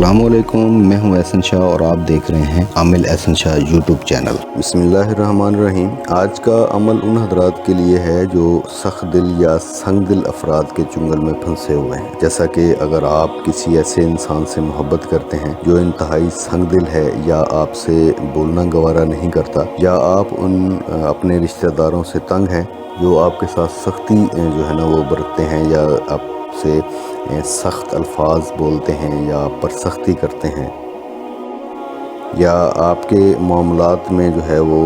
السلام علیکم، میں ہوں احسن شاہ اور آپ دیکھ رہے ہیں عامل احسن شاہ یوٹیوب چینل۔ بسم اللہ الرحمن الرحیم۔ آج کا عمل ان حضرات کے لیے ہے جو سخت دل یا سنگ دل افراد کے چنگل میں پھنسے ہوئے ہیں۔ جیسا کہ اگر آپ کسی ایسے انسان سے محبت کرتے ہیں جو انتہائی سنگ دل ہے یا آپ سے بولنا گوارا نہیں کرتا، یا آپ اپنے رشتہ داروں سے تنگ ہیں جو آپ کے ساتھ سختی جو ہے نا وہ برتتے ہیں، یا آپ سے سخت الفاظ بولتے ہیں یا آپ پر سختی کرتے ہیں، یا آپ کے معاملات میں جو ہے وہ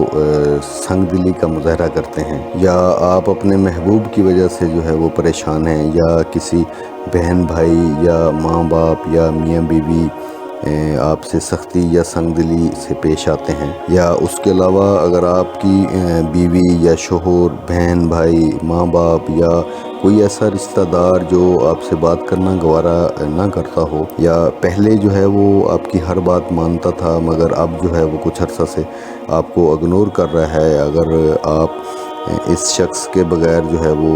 سنگ دلی کا مظاہرہ کرتے ہیں، یا آپ اپنے محبوب کی وجہ سے جو ہے وہ پریشان ہیں، یا کسی بہن بھائی یا ماں باپ یا میاں بیوی آپ سے سختی یا سنگ دلی سے پیش آتے ہیں، یا اس کے علاوہ اگر آپ کی بیوی یا شوہر، بہن بھائی، ماں باپ یا کوئی ایسا رشتہ دار جو آپ سے بات کرنا گوارا نہ کرتا ہو، یا پہلے جو ہے وہ آپ کی ہر بات مانتا تھا مگر اب جو ہے وہ کچھ عرصہ سے آپ کو اگنور کر رہا ہے، اگر آپ اس شخص کے بغیر جو ہے وہ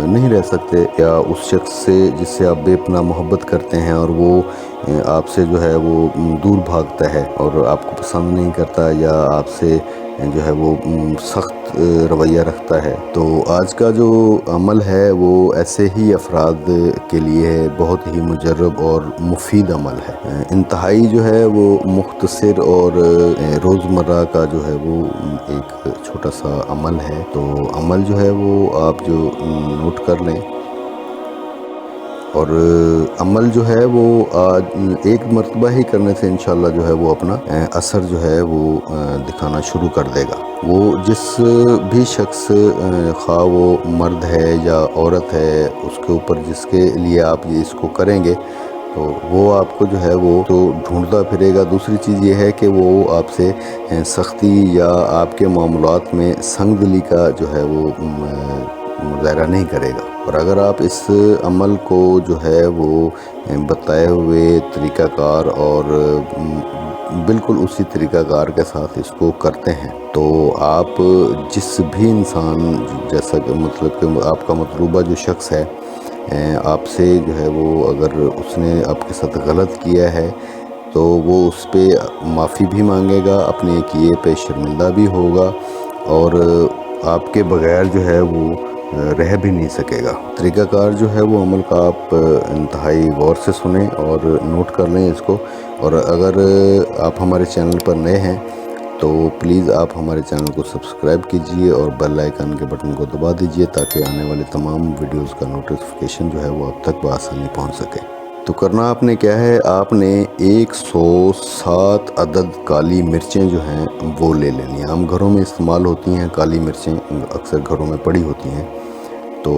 نہیں رہ سکتے، یا اس شخص سے جس سے آپ بے پناہ محبت کرتے ہیں اور وہ آپ سے جو ہے وہ دور بھاگتا ہے اور آپ کو پسند نہیں کرتا، یا آپ سے جو ہے وہ سخت رویہ رکھتا ہے، تو آج کا جو عمل ہے وہ ایسے ہی افراد کے لیے بہت ہی مجرب اور مفید عمل ہے۔ انتہائی جو ہے وہ مختصر اور روزمرہ کا جو ہے وہ ایک چھوٹا سا عمل ہے، تو عمل جو ہے وہ آپ جو نوٹ کر لیں، اور عمل جو ہے وہ آج ایک مرتبہ ہی کرنے سے انشاءاللہ جو ہے وہ اپنا اثر جو ہے وہ دکھانا شروع کر دے گا۔ وہ جس بھی شخص خواہ وہ مرد ہے یا عورت ہے، اس کے اوپر جس کے لیے آپ اس کو کریں گے تو وہ آپ کو جو ہے وہ تو ڈھونڈتا پھرے گا۔ دوسری چیز یہ ہے کہ وہ آپ سے سختی یا آپ کے معاملات میں سنگ دلی کا جو ہے وہ مظاہرہ نہیں کرے گا، اور اگر آپ اس عمل کو جو ہے وہ بتائے ہوئے طریقہ کار اور بالکل اسی طریقہ کار کے ساتھ اس کو کرتے ہیں، تو آپ جس بھی انسان جیسا کہ مطلب کہ آپ کا مطلوبہ جو شخص ہے آپ سے جو ہے وہ اگر اس نے آپ کے ساتھ غلط کیا ہے تو وہ اس پہ معافی بھی مانگے گا، اپنے کیے پہ شرمندہ بھی ہوگا، اور آپ کے بغیر جو ہے وہ رہ بھی نہیں سکے گا۔ طریقہ کار جو ہے وہ عمل کا آپ انتہائی غور سے سنیں اور نوٹ کر لیں اس کو، اور اگر آپ ہمارے چینل پر نئے ہیں تو پلیز آپ ہمارے چینل کو سبسکرائب کیجئے اور بیل آئیکن کے بٹن کو دبا دیجئے تاکہ آنے والے تمام ویڈیوز کا نوٹیفیکیشن جو ہے وہ آپ تک بآسانی پہنچ سکے۔ تو کرنا آپ نے کیا ہے، آپ نے 107 عدد کالی مرچیں جو ہیں وہ لے لینی ہیں۔ عام گھروں میں استعمال ہوتی ہیں کالی مرچیں، اکثر گھروں میں پڑی ہوتی ہیں، تو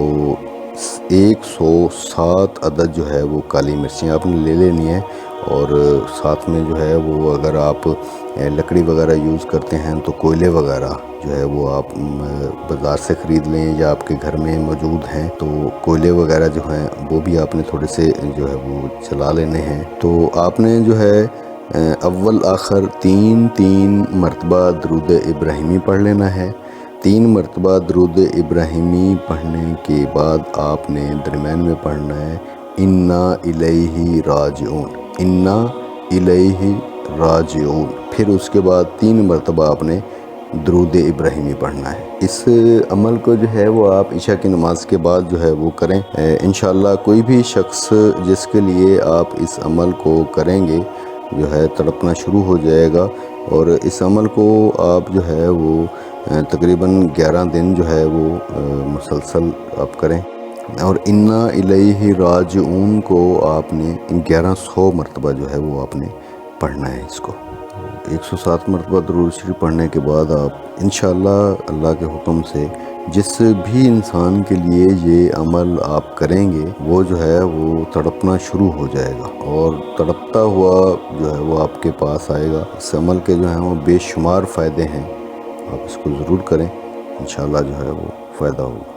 107 عدد جو ہے وہ کالی مرچیں آپ نے لے لینی ہے، اور ساتھ میں جو ہے وہ اگر آپ لکڑی وغیرہ یوز کرتے ہیں تو کوئلے وغیرہ جو ہے وہ آپ بازار سے خرید لیں، یا آپ کے گھر میں موجود ہیں تو کوئلے وغیرہ جو ہیں وہ بھی آپ نے تھوڑے سے جو ہے وہ چلا لینے ہیں۔ تو آپ نے جو ہے اول آخر 3 مرتبہ درود ابراہیمی پڑھ لینا ہے۔ 3 مرتبہ درود ابراہیمی پڑھنے کے بعد آپ نے درمیان میں پڑھنا ہے انا الیہ راجعون، انا الیہ راجعون، پھر اس کے بعد 3 مرتبہ آپ نے درود ابراہیمی پڑھنا ہے۔ اس عمل کو جو ہے وہ آپ عشاء کی نماز کے بعد جو ہے وہ کریں۔ انشاءاللہ کوئی بھی شخص جس کے لیے آپ اس عمل کو کریں گے جو ہے تڑپنا شروع ہو جائے گا، اور اس عمل کو آپ جو ہے وہ تقریباً 11 دن جو ہے وہ مسلسل آپ کریں، اور انا الیہ راجعون کو آپ نے 1100 مرتبہ جو ہے وہ آپ نے پڑھنا ہے۔ اس کو 107 مرتبہ درود شریف پڑھنے کے بعد آپ انشاءاللہ اللہ کے حکم سے جس بھی انسان کے لیے یہ عمل آپ کریں گے وہ جو ہے وہ تڑپنا شروع ہو جائے گا، اور تڑپتا ہوا جو ہے وہ آپ کے پاس آئے گا۔ اس عمل کے جو ہیں وہ بے شمار فائدے ہیں، آپ اس کو ضرور کریں، انشاءاللہ جو ہے وہ فائدہ ہوگا۔